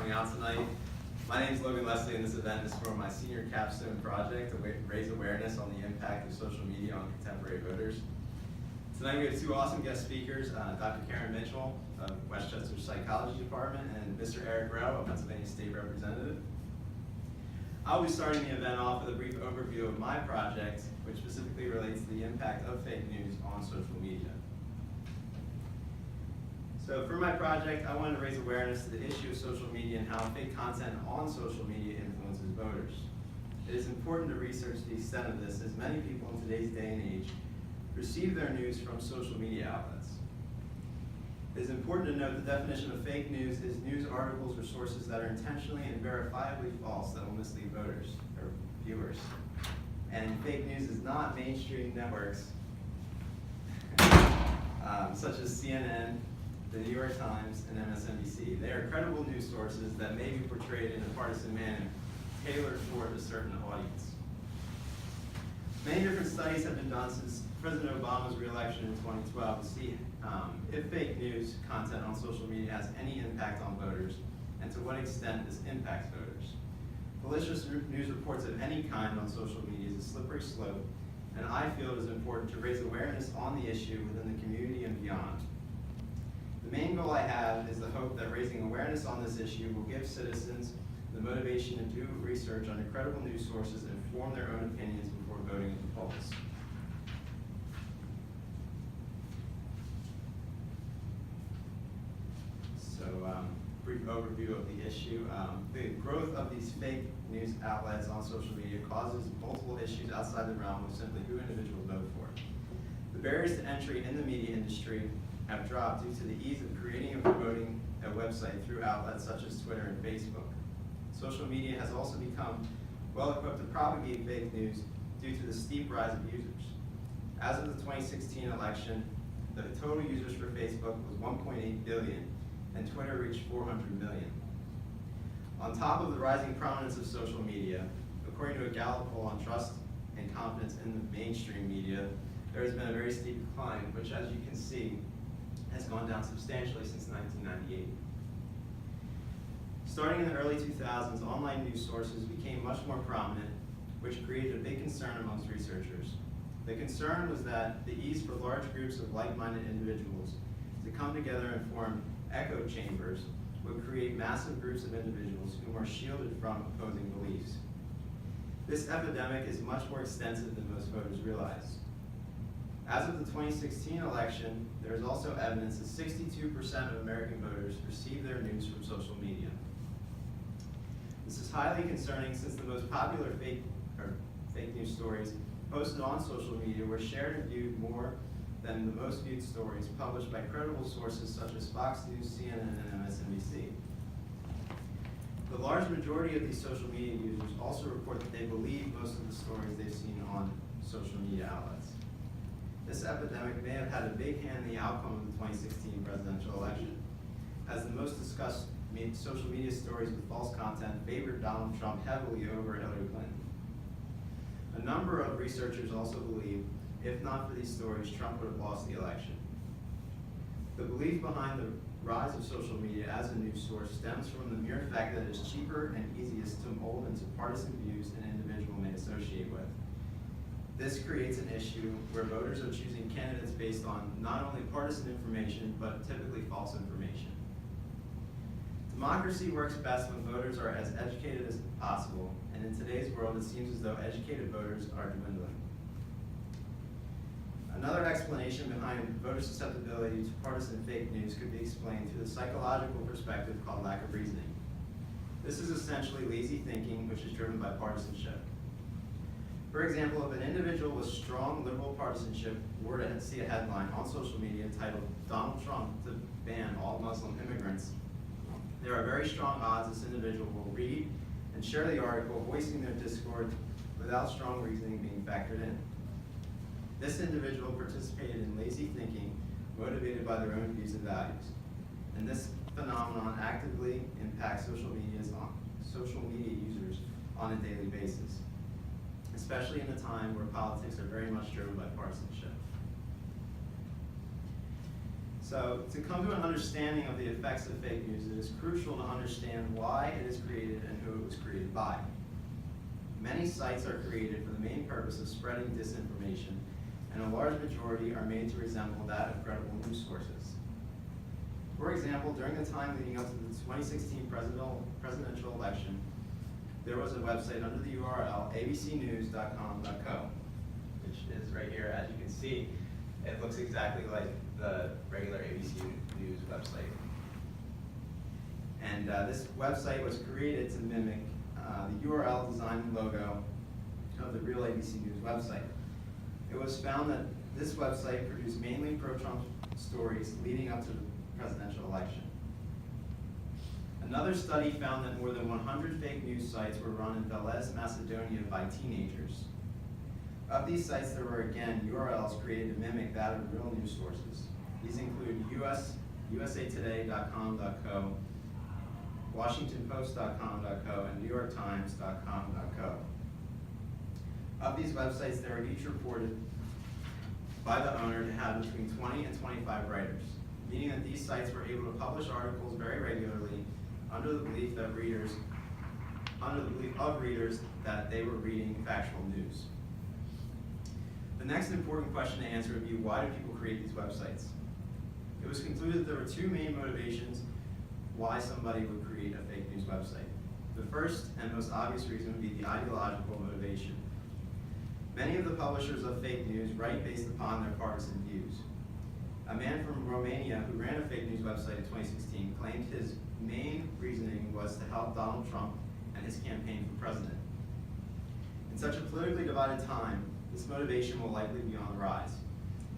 coming out tonight. My name is Logan Leslie, and this event is for my senior Capstone project to raise awareness on the impact of social media on contemporary voters. Tonight we have two awesome guest speakers, Dr. Karen Mitchell of Westchester's Psychology Department and Mr. Eric Rowe, a Pennsylvania State Representative. I'll be starting the event off with a brief overview of my project, which specifically relates to the impact of fake news on social media. So for my project, I wanted to raise awareness to the issue of social media and how fake content on social media influences voters. It is important to research the extent of this, as many people in today's day and age receive their news from social media outlets. It is important to note the definition of fake news is news articles or sources that are intentionally and verifiably false that will mislead voters or viewers. And fake news is not mainstream networks such as CNN, the New York Times, and MSNBC. They are credible news sources that may be portrayed in a partisan manner, tailored toward a certain audience. Many different studies have been done since President Obama's re-election in 2012 to see if fake news content on social media has any impact on voters, and to what extent this impacts voters. Malicious news reports of any kind on social media is a slippery slope, and I feel it is important to raise awareness on the issue within the community and beyond. The main goal I have is the hope that raising awareness on this issue will give citizens the motivation to do research on credible news sources and form their own opinions before voting at the polls. So, brief overview of the issue. The growth of these fake news outlets on social media causes multiple issues outside the realm of simply who individuals vote for. The barriers to entry in the media industry have dropped due to the ease of creating and promoting a website through outlets such as Twitter and Facebook. Social media has also become well equipped to propagate fake news due to the steep rise of users. As of the 2016 election, the total users for Facebook was 1.8 billion, and Twitter reached 400 million. On top of the rising prominence of social media, according to a Gallup poll on trust and confidence in the mainstream media, there has been a very steep decline, which, as you can see, has gone down substantially since 1998. Starting in the early 2000s, online news sources became much more prominent, which created a big concern amongst researchers. The concern was that the ease for large groups of like-minded individuals to come together and form echo chambers would create massive groups of individuals who are shielded from opposing beliefs. This epidemic is much more extensive than most voters realize. As of the 2016 election, there is also evidence that 62% of American voters receive their news from social media. This is highly concerning since the most popular fake news stories posted on social media were shared and viewed more than the most viewed stories published by credible sources such as Fox News, CNN, and MSNBC. The large majority of these social media users also report that they believe most of the stories they've seen on social media outlets. This epidemic may have had a big hand in the outcome of the 2016 presidential election, as the most discussed social media stories with false content favored Donald Trump heavily over Hillary Clinton. A number of researchers also believe, if not for these stories, Trump would have lost the election. The belief behind the rise of social media as a news source stems from the mere fact that it is cheaper and easiest to mold into partisan views an individual may associate with. This creates an issue where voters are choosing candidates based on not only partisan information, but typically false information. Democracy works best when voters are as educated as possible, and in today's world it seems as though educated voters are dwindling. Another explanation behind voter susceptibility to partisan fake news could be explained through the psychological perspective called lack of reasoning. This is essentially lazy thinking, which is driven by partisanship. For example, if an individual with strong liberal partisanship were to see a headline on social media titled "Donald Trump to ban all Muslim immigrants," there are very strong odds this individual will read and share the article, voicing their discord without strong reasoning being factored in. This individual participated in lazy thinking, motivated by their own views and values. And this phenomenon actively impacts social media users on a daily basis, especially in a time where politics are very much driven by partisanship. So to come to an understanding of the effects of fake news, it is crucial to understand why it is created and who it was created by. Many sites are created for the main purpose of spreading disinformation, and a large majority are made to resemble that of credible news sources. For example, during the time leading up to the 2016 presidential election, there was a website under the URL abcnews.com.co, which is right here. As you can see, it looks exactly like the regular ABC News website. And this website was created to mimic the URL design and logo of the real ABC News website. It was found that this website produced mainly pro-Trump stories leading up to the presidential election. Another study found that more than 100 fake news sites were run in Velez, Macedonia by teenagers. Of these sites, there were again URLs created to mimic that of real news sources. These include usatoday.com.co, washingtonpost.com.co, and newyorktimes.com.co. Of these websites, they were each reported by the owner to have between 20 and 25 writers, meaning that these sites were able to publish articles very regularly under the belief of readers that they were reading factual news. The next important question to answer would be, why do people create these websites? It was concluded that there were two main motivations why somebody would create a fake news website. The first and most obvious reason would be the ideological motivation. Many of the publishers of fake news write based upon their partisan views. A man from Romania who ran a fake news website in 2016 claimed his main reasoning was to help Donald Trump and his campaign for president. In such a politically divided time, this motivation will likely be on the rise,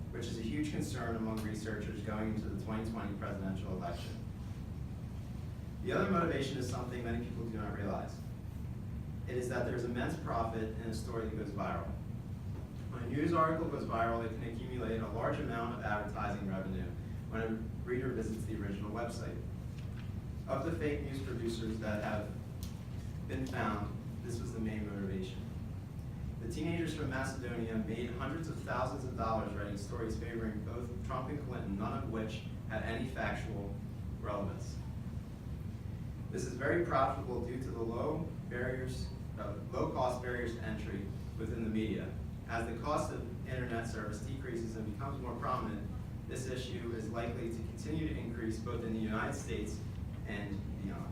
which is a huge concern among researchers going into the 2020 presidential election. The other motivation is something many people do not realize. It is that there's immense profit in a story that goes viral. When a news article goes viral, it can accumulate a large amount of advertising revenue when a reader visits the original website. Of the fake news producers that have been found, this was the main motivation. The teenagers from Macedonia made hundreds of thousands of dollars writing stories favoring both Trump and Clinton, none of which had any factual relevance. This is very profitable due to the low cost barriers to entry within the media. As the cost of internet service decreases and becomes more prominent, this issue is likely to continue to increase both in the United States and beyond.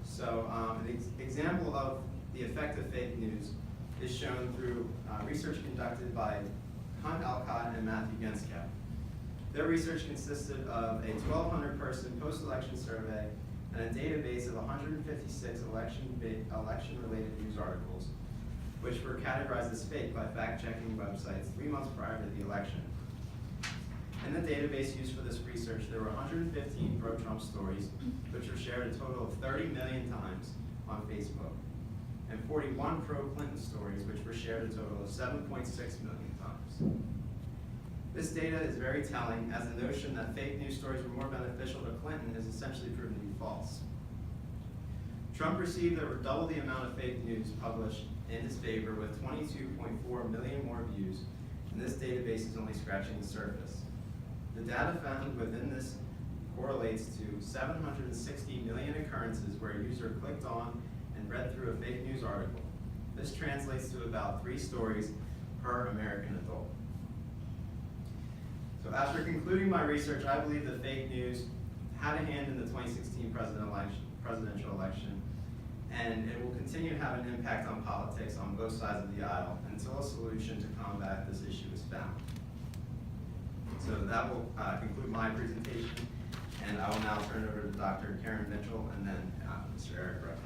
So an example of the effect of fake news is shown through research conducted by Hunt Alcott and Matthew Genskow. Their research consisted of a 1,200-person post-election survey and a database of 156 election-related news articles, which were categorized as fake by fact-checking websites 3 months prior to the election. In the database used for this research, there were 115 pro-Trump stories, which were shared a total of 30 million times on Facebook, and 41 pro-Clinton stories, which were shared a total of 7.6 million times. This data is very telling, as the notion that fake news stories were more beneficial to Clinton is essentially proven to be false. Trump received over double the amount of fake news published in his favor, with 22.4 million more views, and this database is only scratching the surface. The data found within this correlates to 760 million occurrences where a user clicked on and read through a fake news article. This translates to about 3 stories per American adult. So after concluding my research, I believe that fake news had a hand in the 2016 presidential election, and it will continue to have an impact on politics on both sides of the aisle until a solution to combat this issue is found. So that will conclude my presentation, and I will now turn it over to Dr. Karen Mitchell and then Mr. Eric Rowe.